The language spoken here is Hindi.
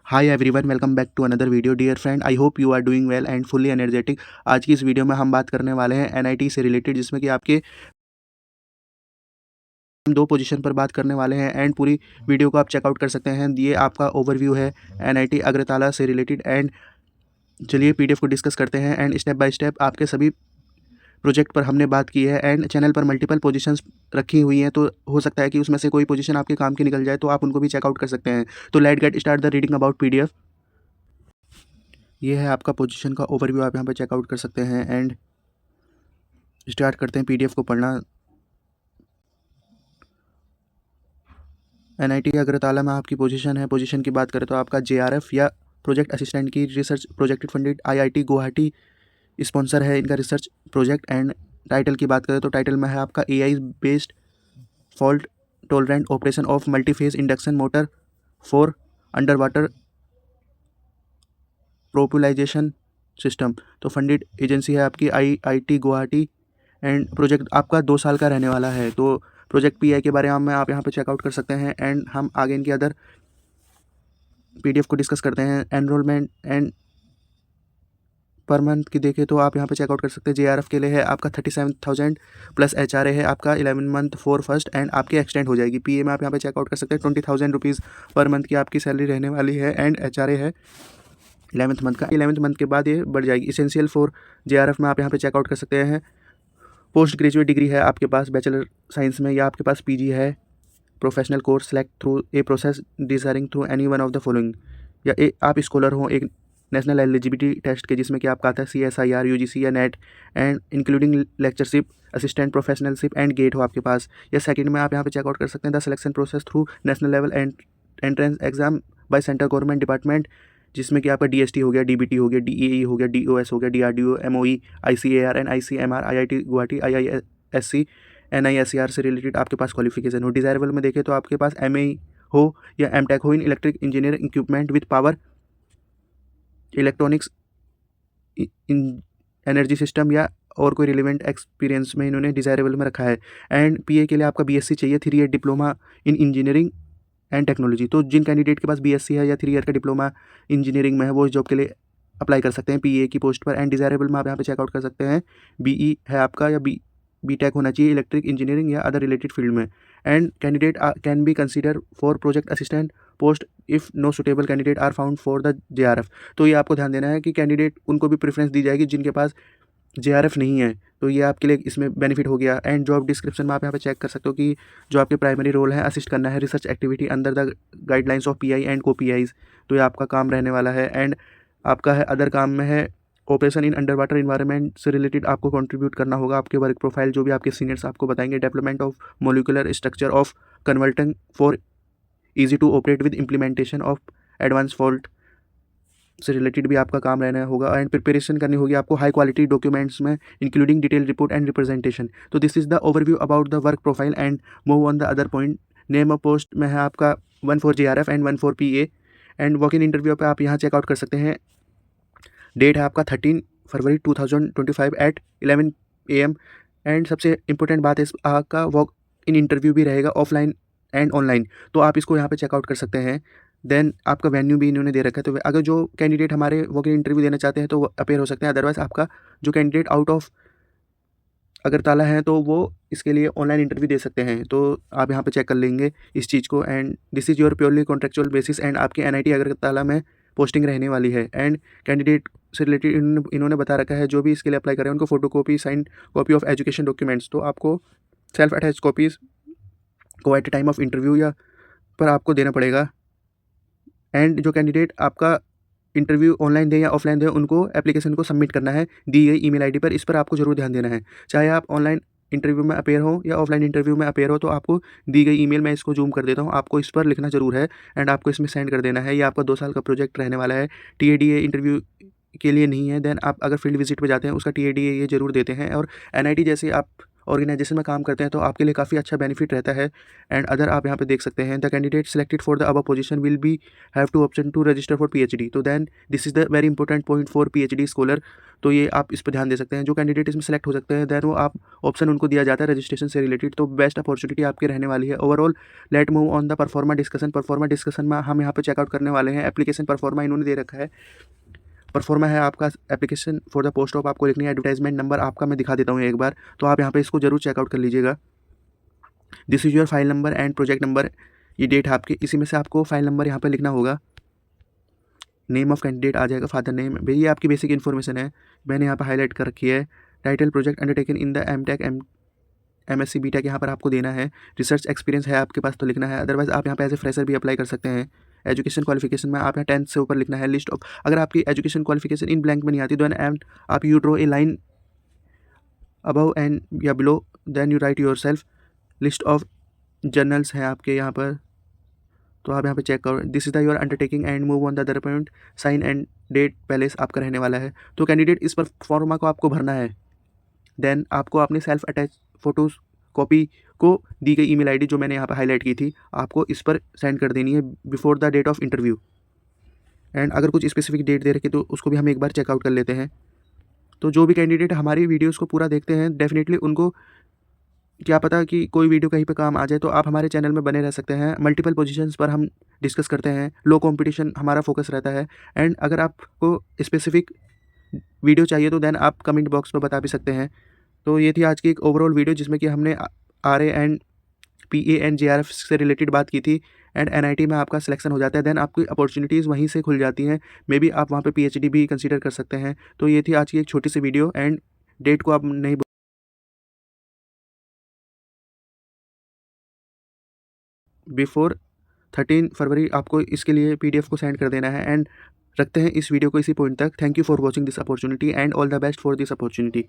Hi everyone, welcome back to another video. Dear friend, I hope you are doing well and fully energetic. आज की इस वीडियो में हम बात करने वाले हैं एनआईटी से रिलेटेड, जिसमें कि आपके हम दो पोजीशन पर बात करने वाले हैं एंड पूरी वीडियो को आप चेकआउट कर सकते हैं। ये आपका ओवरव्यू है एनआईटी अग्रताला से रिलेटेड। एंड चलिए पीडीएफ को डिस्कस करते हैं एंड स्टेप बाय स्टेप आपके सभी प्रोजेक्ट पर हमने बात की है। एंड चैनल पर मल्टीपल पोजीशंस रखी हुई हैं, तो हो सकता है कि उसमें से कोई पोजीशन आपके काम की निकल जाए, तो आप उनको भी चेकआउट कर सकते हैं। तो let get start the reading about PDF. ये है आपका पोजीशन का ओवरव्यू, आप यहाँ पर चेकआउट कर सकते हैं। एंड स्टार्ट करते हैं पीडीएफ को पढ़ना। एनआईटी अग्रताला में आपकी पोजीशन है। पोजीशन की बात करें तो आपका जेआरएफ या प्रोजेक्ट असिस्टेंट की research project funded IIT Guwahati sponsor है इनका रिसर्च प्रोजेक्ट। एंड टाइटल की बात करें तो टाइटल में है आपका AI based fault tolerant operation of multiphase induction motor for underwater propulsion system. तो फंडेड एजेंसी है आपकी आईआईटी गुवाहाटी। एंड प्रोजेक्ट आपका 2 साल का रहने वाला है। तो प्रोजेक्ट पीआई के बारे में आप यहाँ पे चेकआउट कर सकते हैं। एंड हम आगे इनकी अदर पीडीएफ को डिस्कस करते हैं। एनरोलमेंट एंड पर मंथ की देखें तो आप यहाँ पे चेकआउट कर सकते हैं। जेआरएफ के लिए है आपका 37,000 प्लस एचआरए है आपका 11 मंथ फॉर फर्स्ट एंड आपकी एक्सटेंड हो जाएगी। पीए में आप यहाँ पे चेकआउट कर सकते हैं 20,000 रुपीज़ पर मंथ की आपकी सैलरी रहने वाली है। एंड एचआरए है 11th मंथ का। 11th मंथ के बाद ये बढ़ जाएगी। इसेंशियल फॉर जेआरएफ में आप यहाँ पे चेकआउट कर सकते हैं। पोस्ट ग्रेजुएट डिग्री है आपके पास बैचलर साइंस में, या आपके पास पीजी है। Professional course select through a process desiring through any one of the following, या आप स्कॉलर हो एक नेशनल एलिजिबिलिटी टेस्ट के, जिसमें कि आपका आता है CSIR यूजीसी या NET and including lectureship assistant professionalship and GATE हो आपके पास। या सेकंड में आप यहाँ पे चेकआउट कर सकते हैं the selection process through national level entrance exam by central government department, जिसमें कि आपका DST हो गया, DBT हो गया, DEE हो गया, DOS हो गया, DRDO, MOE, ICAR and ICMR, IIT Guwahati, IISc, NISER से रिलेटेड आपके पास क्वालिफिकेशन हो। डिज़ायरेबल में देखें तो आपके पास MA हो या MTech हो इन electric engineering equipment with power electronics energy system, या और कोई रिलेवेंट एक्सपीरियंस में इन्होंने डिज़ायरेबल में रखा है। एंड पीए के लिए आपका BSc चाहिए, 3 year diploma in engineering and technology. तो जिन कैंडिडेट के पास BSc है या 3 ईयर का डिप्लोमा इंजीनियरिंग में है, वो इस जॉब के लिए अप्लाई कर सकते हैं पीए की पोस्ट पर। एंड डिज़ायरेबल में आप यहाँ पे चेकआउट कर सकते हैं BE है आपका, या BTech होना चाहिए इलेक्ट्रिक इंजीनियरिंग या अदर रिलेटेड फील्ड में। And candidate can be consider for project assistant post if no suitable candidate are found for the JRF। तो ये आपको ध्यान देना है कि कैंडिडेट उनको भी प्रेफरेंस दी जाएगी जिनके पास JRF नहीं है। तो ये आपके लिए इसमें बेनिफिट हो गया। एंड जॉब डिस्क्रिप्शन में आप यहाँ पे चेक कर सकते हो कि जो आपके प्राइमरी रोल है असिस्ट करना है research activity under the guidelines of PI and को-PIs। तो ये आपका काम रहने वाला है। एंड आपका है अदर काम में है operation in under water environment से रिलेटेड आपको कंट्रीब्यूट करना होगा। आपके वर्क प्रोफाइल जो भी आपके सीनियर्स आपको बताएंगे, development of molecular structure of converting for easy to operate with implementation of advance fault से रिलेटेड भी आपका काम रहना होगा। एंड प्रिपरेशन करनी होगी आपको हाई क्वालिटी डॉक्यूमेंट्स में including detail report and representation. तो this is the overview about the work profile. And move on the other point. Name of post में है आपका 1 for JRF and 1 for PA। And walk in interview पे आप यहाँ चेकआउट कर सकते हैं। डेट है आपका 13 फरवरी 2025 एट 11 AM। एंड सबसे इंपॉर्टेंट बात है इस आपका वॉक इन इंटरव्यू भी रहेगा ऑफलाइन एंड ऑनलाइन, तो आप इसको यहाँ पे चेकआउट कर सकते हैं। देन आपका वेन्यू भी इन्होंने दे रखा है, तो अगर जो कैंडिडेट हमारे वॉक इन इंटरव्यू देना चाहते हैं तो वो अपेयर हो सकते हैं। अदरवाइज आपका जो कैंडिडेट आउट ऑफ अगरतला हैं तो वो इसके लिए ऑनलाइन इंटरव्यू दे सकते हैं। तो आप यहाँ पे चेक कर लेंगे इस चीज़ को। And this is your purely contractual basis. And आपकी NIT अगरतला में पोस्टिंग रहने वाली है। एंड कैंडिडेट से रिलेटेड इन्होंने बता रखा है जो भी इसके लिए अप्लाई करें उनको photo copy sign copy of education documents, तो आपको सेल्फ अटैच कॉपीज़ को एट टाइम ऑफ इंटरव्यू या पर आपको देना पड़ेगा। एंड जो कैंडिडेट आपका इंटरव्यू ऑनलाइन दें या ऑफलाइन दें, उनको एप्लीकेशन को सबमिट करना है दी गई ईमेल आईडी पर। इस पर आपको जरूर ध्यान देना है। चाहे आप ऑनलाइन इंटरव्यू में अपेयर हो या ऑफलाइन इंटरव्यू में अपेयर हो, तो आपको दी गई ईमेल में इसको जूम कर देता हूँ, आपको इस पर लिखना जरूर है एंड आपको इसमें सेंड कर देना है। ये आपका 2 साल का प्रोजेक्ट रहने वाला है। TADA इंटरव्यू के लिए नहीं है। देन आप अगर फील्ड विजिट पर जाते हैं उसका TADA ये जरूर देते हैं। और NIT जैसे आप ऑर्गेनाइजेशन में काम करते हैं तो आपके लिए काफ़ी अच्छा बेनिफिट रहता है। एंड अदर आप यहाँ पे देख सकते हैं, the candidate selected for the above position will be have to option to register for PhD. तो then this is the very important point for PhD scholar. तो ये आप इस पर ध्यान दे सकते हैं। जो कैंडिडेट इसमें सेलेक्ट हो सकते हैं देन वो आप ऑप्शन उनको दिया जाता है रजिस्ट्रेशन से रिलेटेड। तो बेस्ट अपॉर्चुनिटी आपकी रहने वाली है। Overall let move on the proforma discussion. Proforma discussion में हम यहाँ पे चेकआउट करने वाले हैं एप्लीकेशन परफॉर्मा इन्होंने दे रखा है। परफॉर्मा है आपका application for the post of, आपको लिखनी है। एडवर्टाइजमेंट नंबर आपका मैं दिखा देता हूँ एक बार, तो आप यहाँ पे इसको जरूर चेकआउट कर लीजिएगा। This is your file number and project number, ये डेट है आपकी, इसी में से आपको फाइल नंबर यहाँ पे लिखना होगा। नेम ऑफ कैंडिडेट आ जाएगा, फादर नेम, भैया ये आपकी बेसिक इन्फॉर्मेशन है, मैंने यहाँ पे हाईलाइट कर रखी है। Title project undertaken in the MTech MSc BTech यहाँ पर आपको देना है। रिसर्च एक्सपीरियंस है आपके पास तो लिखना है, अदरवाइज आप यहाँ पे एज ए फ्रेशर भी अप्लाई कर सकते हैं। एजुकेशन क्वालिफिकेशन में आप यहाँ 10th से ऊपर लिखना है। लिस्ट ऑफ, अगर आपकी एजुकेशन क्वालिफिकेशन इन ब्लैंक में नहीं आती देन एंड आप you draw a line above and या below, then you write yourself. List of journals हैं आपके यहाँ पर, तो आप यहाँ पे चेक करो। This is the your undertaking and move on the other point. Sign and date place आपका रहने वाला है। तो कैंडिडेट इस पर फॉर्मा को आपको भरना है। देन आपको अपने सेल्फ अटैच फोटोज़ कॉपी को दी गई ईमेल आईडी जो मैंने यहाँ पर हाईलाइट की थी आपको इस पर सेंड कर देनी है before the date of interview. And अगर कुछ स्पेसिफिक डेट दे रखे तो उसको भी हम एक बार चेकआउट कर लेते हैं। तो जो भी कैंडिडेट हमारी वीडियोस को पूरा देखते हैं डेफिनेटली उनको क्या पता कि कोई वीडियो कहीं पे काम आ जाए, तो आप हमारे चैनल में बने रह सकते हैं। मल्टीपल पोजीशंस पर हम डिस्कस करते हैं, लो कंपटीशन हमारा फोकस रहता है। एंड अगर आपको स्पेसिफिक वीडियो चाहिए तो देन आप कमेंट बॉक्स में बता भी सकते हैं। तो ये थी आज की एक ओवरऑल वीडियो जिसमें कि हमने RA and PA and JRF से रिलेटेड बात की थी। एंड एनआईटी में आपका सिलेक्शन हो जाता है देन आपकी अपॉर्चुनिटीज़ वहीं से खुल जाती हैं। मे बी आप वहाँ पे पीएचडी भी कंसीडर कर सकते हैं। तो ये थी आज की एक छोटी सी वीडियो। एंड डेट को आप नहीं बिफोर 13 फरवरी आपको इसके लिए पीडीएफ को सेंड कर देना है। एंड रखते हैं इस वीडियो को इसी पॉइंट तक। Thank you for watching this opportunity and all the best for this opportunity.